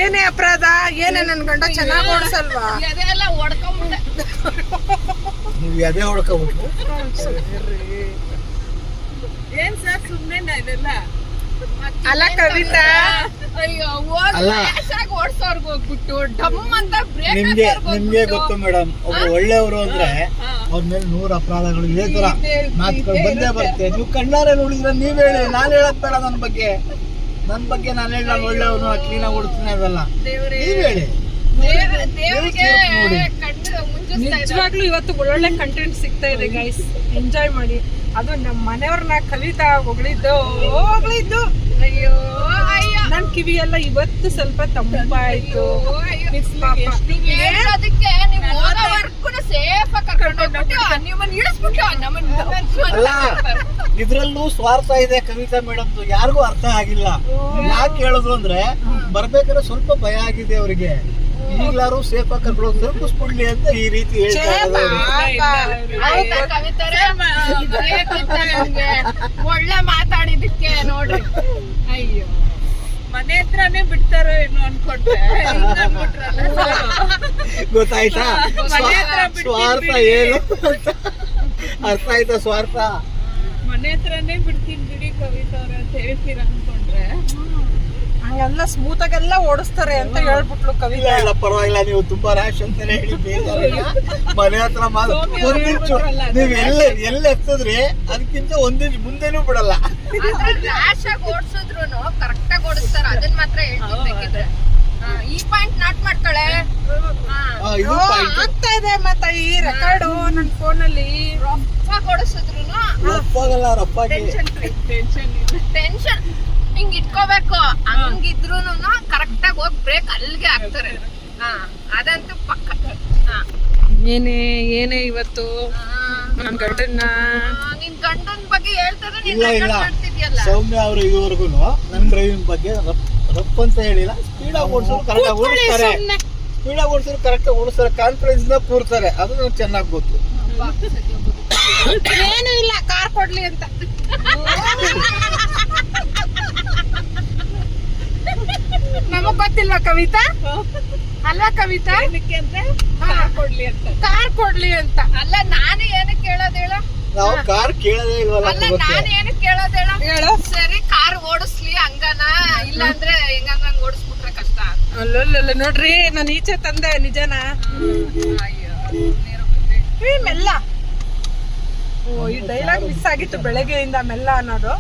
ಏನೇ ಅಪರಾಧ, ಏನೇ ನನ್ ಗಂಡ ಚೆನ್ನಾಗಿ ಓಡಿಸಲ್ವಾ? ಅದೆಲ್ಲ ಹೊಡ್ಕೊಂಬಿಟ್ಟೆ. ನೀವು ಅದೇ ಹೊಡ್ಕೊಬಿಟ್ಟು ಏನ್ ಸರ್ ಸುಮ್ನೆ ಇದೆಲ್ಲ? ಅಲ್ಲ ಕವಿತಾ, ಅಯ್ಯೋ ಅಲ್ಲ. ಓಡ್ಸೋರ್ಗ್ ಹೋಗ್ಬಿಟ್ಟು ಡಮ್ ಅಂತ ಬ್ರೇಕ್ ನಿಮ್ಗೆ ಗೊತ್ತು ಮೇಡಮ್, ಒಬ್ರು ಒಳ್ಳೆಯವರು ಅಂದ್ರೆ ಅವ್ರ ಮೇಲೆ 100 ಅಪರಾಧಗಳು ಇದೇ ತರ ಮಾತುಗಳು ಬಂದೇ ಬರುತ್ತೆ. ನೀವು ಕಣ್ಣಾರೆ ನೋಡಿದ್ರೆ ನೀವ್ ಹೇಳಿ, ನಾನ್ ಹೇಳಕ್ ಬೇಡ. ನನ್ನ ಬಗ್ಗೆ ನಾನು ಹೇಳಿ, ನಾನು ಒಳ್ಳೆಯವನು, ಕ್ಲೀನಾಗಿ ಓಡಿಸ್ತೀನಿ ಅದಲ್ಲ. ನೀವ್ ಹೇಳಿ. ನಿಜವಾಗ್ಲೂ ಇವತ್ತು ಒಳ್ಳೊಳ್ಳೆ ಕಂಟೆಂಟ್ ಸಿಗ್ತಾ ಇದೆ ಗೈಸ್, ಎಂಜಾಯ್ ಮಾಡಿ. ಅದು ನಮ್ಮ ಮನೆಯವ್ರನ್ನ ಕವಿತಾ ಹೊಗಳಿದ್ದು ಅಯ್ಯೋ ಅಯ್ಯೋ ನನ್ ಕಿವಿ ಎಲ್ಲ ಇವತ್ತು ಸ್ವಲ್ಪ ತಂಪಾಯ್ತು. ಅದಕ್ಕೆ ನೀವು ಓದೋವರ್ಗು ಸೇಫ್ ಆಗಿ ಕರ್ಕೊಂಡು ಹೋಗ್ಬಿಟ್ಟು ನಿಮ್ಮನ್ನ ಇಳಿಸ್ಬಿಟ್ಟು ಅಲ್ಲ, ಇದ್ರಲ್ಲೂ ಸ್ವಾರ್ಥ ಇದೆ ಕವಿತಾ ಮೇಡಮ್. ಯಾರಿಗೂ ಅರ್ಥ ಆಗಿಲ್ಲ. ಯಾಕೆ ಹೇಳಿದ್ರು ಅಂದ್ರೆ, ಬರ್ಬೇಕಾದ್ರೆ ಸ್ವಲ್ಪ ಭಯ ಆಗಿದೆ ಅವ್ರಿಗೆ. ಈಗ್ಲಾರು ಸೇಫ್ ಆಗಿ ಕರ್ಕೊಂಡು ಹೋಗಿ ತಲುಪಿಸ್ಬಿಡ್ಲಿ ಅಂತ ಈ ರೀತಿ ಒಳ್ಳೆ ಮಾತಾಡಿದಕ್ಕೆ ನೋಡ್ರಿ. ಅಯ್ಯೋ, ಮನೆ ಹತ್ರನೇ ಬಿಡ್ತಾರೋ ಏನೋ ಅನ್ಕೊಂಡ್ರೆ ಗೊತ್ತಾಯ್ತಾ ಸ್ವಾರ್ಥ ಏನು ಅರ್ಥ ಆಯ್ತಾ? ಸ್ವಾರ್ಥ ಮನೆ ಹತ್ರನೇ ಬಿಡ್ತೀನಿ ಬಿಡಿ ಕವಿತಾ ಅವ್ರ ಅಂತ ಹೇಳ್ತೀರ ಅನ್ಕೊಂಡ್ರೆ ಹಂಗೆಲ್ಲ ಸ್ಮೂತ್ ಆಗೆಲ್ಲ ಓಡಿಸ್ತಾರೆ ಅಂತ ಹೇಳ್ಬಿಟ್ಲು ಕವಿತಾ. ಇಲ್ಲ ಪರವಾಗಿಲ್ಲ, ನೀವು ತುಂಬಾ ರ್ಯಾಶ್ ಅಂತಾನೆ ಹೇಳಿ ಬೇಜಾರಿಲ್ಲ. ಮನೆ ಹತ್ರ ಒಂದಿಂಚು ನೀವ್ ಎಲ್ಲ ಎತ್ತಿದ್ರಿ ಅದಕ್ಕಿಂತ ಒಂದಿಂಚು ಮುಂದೆನೂ ಬಿಡಲ್ಲ. ರ್ಯಾಶ್ ಆಗಿ ಓಡಿಸಿದ್ರು ಕರೆಕ್ಟ್ ಆಗಿ ಓಡಿಸ್ತಾರ, ಅದನ್ನ ಮಾತ್ರ ಹೇಳ್ತಿದ್ರೆ ಈ ಪಾಯಿಂಟ್ ನಾಟ್ ಮಾಡ್ಕೊಳೆ. ಆಗ್ತಾ ಇದೆ ಮತ್ತೆ ಈ ರೆಕಾರ್ಡು ನನ್ನ ಫೋನಲ್ಲಿ. ರಫ್ ಓಡಿಸಿದ್ರು ರಪ್ಪಾಗಲ್ಲ, ರಪ್ಪಾಗಿ ಟೆನ್ಷನ್ ಹಿಂಗ್ ಇಟ್ಕೋಬೇಕು. ಹಂಗಿದ್ರು ಕರೆಕ್ಟ್ ಆಗಿ ಹೋಗಿ ಬ್ರೇಕ್ ಅಲ್ಲಿಗೆ ಹಾಕ್ತಾರೆ. ಅದಂತೂ ಪಕ್ಕ. ಏನೇ ಇವತ್ತು ನನ್ ಗಂಡನ್ನ ನಿನ್ ಗಂಡನ ಬಗ್ಗೆ ಹೇಳ್ತಾರೆ. ಇಲ್ಲ ಸೌಮ್ಯ ಅವರು ಇದುವರೆಗೂ ನನ್ ಡ್ರೈವಿಂಗ್ ಬಗ್ಗೆ ರಫ್ ಅಂತ ಹೇಳಿಲ್ಲ. ಸ್ಪೀಡಾಗಿ ಓಡಿಸೋರು ಕರೆಕ್ಟಾಗಿ ಓಡಿಸ್ತಾರೆ, ಕಾನ್ಫಿಡೆನ್ಸ್ ನ ಕೂರ್ತಾರೆ. ಅದು ನನಗೆ ಚೆನ್ನಾಗಿ ಗೊತ್ತು. ಏನು ಇಲ್ಲ, ಕಾರ್ ಕೊಡ್ಲಿ ಅಂತ. ನಮಗ್ ಗೊತ್ತಿಲ್ವಾ ಕವಿತಾ? ಅಲ್ಲ ಕವಿತಾ, ಕಾರ್ ಕೊಡ್ಲಿ ಅಂತ. ಅಲ್ಲ ನಾನು ಏನಕ್ಕೆ ಕೇಳೋದ್ ಹೇಳ? ನಾವು ಕಾರ್ ಕೇಳದೇ ಇಲ್ವಲ್ಲ. ಅಲ್ಲ ನಾನು ಏನಕ್ಕೆ ಕೇಳೋದ್ ಹೇಳ? ಸರಿ ಕಾರ್ ಓಡಿಸ್ಲಿ ಹಂಗನ, ಇಲ್ಲ ಅಂದ್ರೆ ಹೆಂಗಂಗ ಓಡಿಸ್ಬಿಟ್ರೆ ಕಷ್ಟ. ಅಲ್ಲ ನೋಡ್ರಿ, ನಾನು ಈಚೆ ತಂದೆ ನಿಜನಾ? ಮೆಲ್ಲ. ಈ ಡೈಲಾಗ್ ಮಿಸ್ ಆಗಿತ್ತು ಬೆಳಗ್ಗೆಯಿಂದ, ಮೆಲ್ಲ ಅನ್ನೋದು.